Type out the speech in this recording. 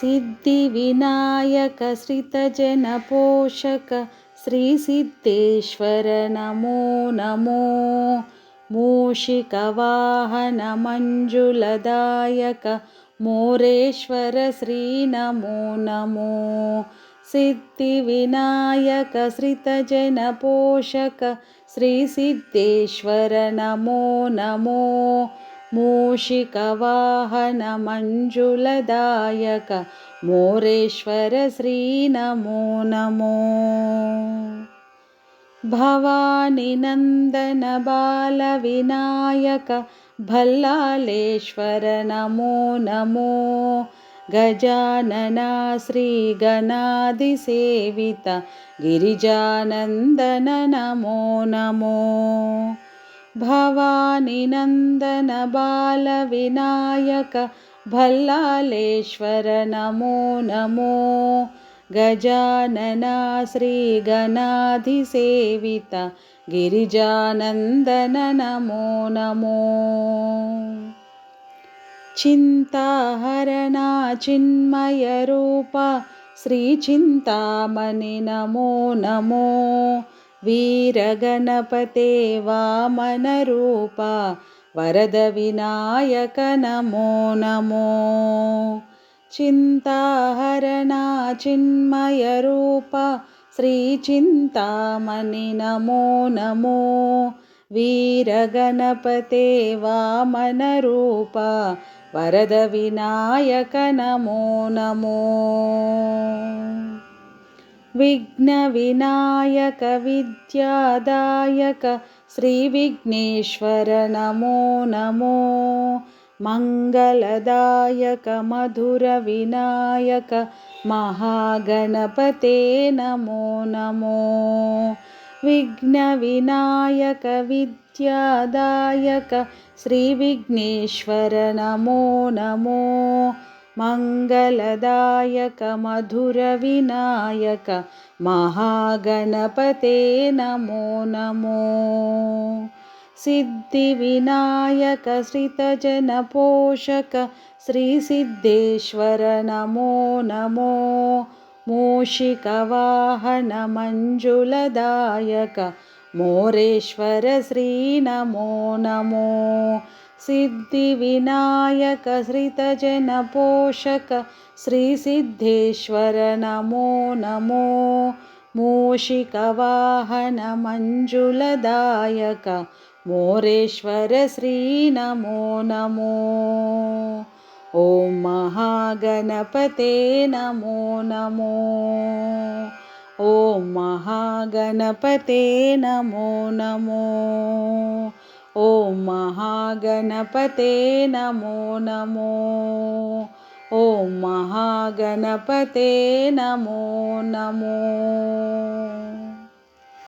Siddhivinayak श्रितजनपोषक श्रीसिद्धेश्वर Namo Namo. मूषिकवाहन मञ्जुलदायक Moreshwar Shri Namo Namo. Siddhivinayak श्रितजनपोषक श्रीसिद्धेश्वर Namo Namo. मूषिकवाहन मञ्जुलदायक Moreshwar Shri Namo Namo. Bhavani Nandan बालविनायक भल्लालेश्वर Namo Namo. Gajanana श्रीगणाधिसेवित गिरिजानन्दन Namo Namo. Bhavani Nandan बालविनायक भल्लालेश्वर Namo Namo. Gajanana श्रीगणाधिसेवित गिरिजानन्दन Namo Namo. चिन्ताहरणा चिन्मयरूप श्रीचिन्तामणि Namo Namo. वीरगणपते वामनरूप Varadvinayak Namo Namo. चिन्ताहरणा चिन्मयरूप श्रीचिन्तामणि Namo Namo. वीरगणपते वामनरूप Varadvinayak Namo Namo. विघ्नविनायक विद्यादायक श्रीविघ्नेश्वर Namo Namo. मंगलदायक मधुरविनायक महागणपते Namo Namo. विघ्नविनायक विद्यादायक श्रीविघ्नेश्वर Namo Namo. मंगलदायक मधुरविनायक महागणपते Namo Namo. Siddhivinayak श्रितजनपोषक श्रीसिद्धेश्वर Namo Namo. मूषिकवाहन मञ्जुलदायक Moreshwar Shri Namo Namo. Siddhivinayak श्रितजनपोषक श्रीसिद्धेश्वर Namo Namo. मूषिकवाहन मञ्जुलदायक Moreshwar Shri Namo Namo. Om महागणपते Namo Namo. Om महागणपते Namo Namo. Om महागणपते Namo Namo. Om महागणपते Namo Namo.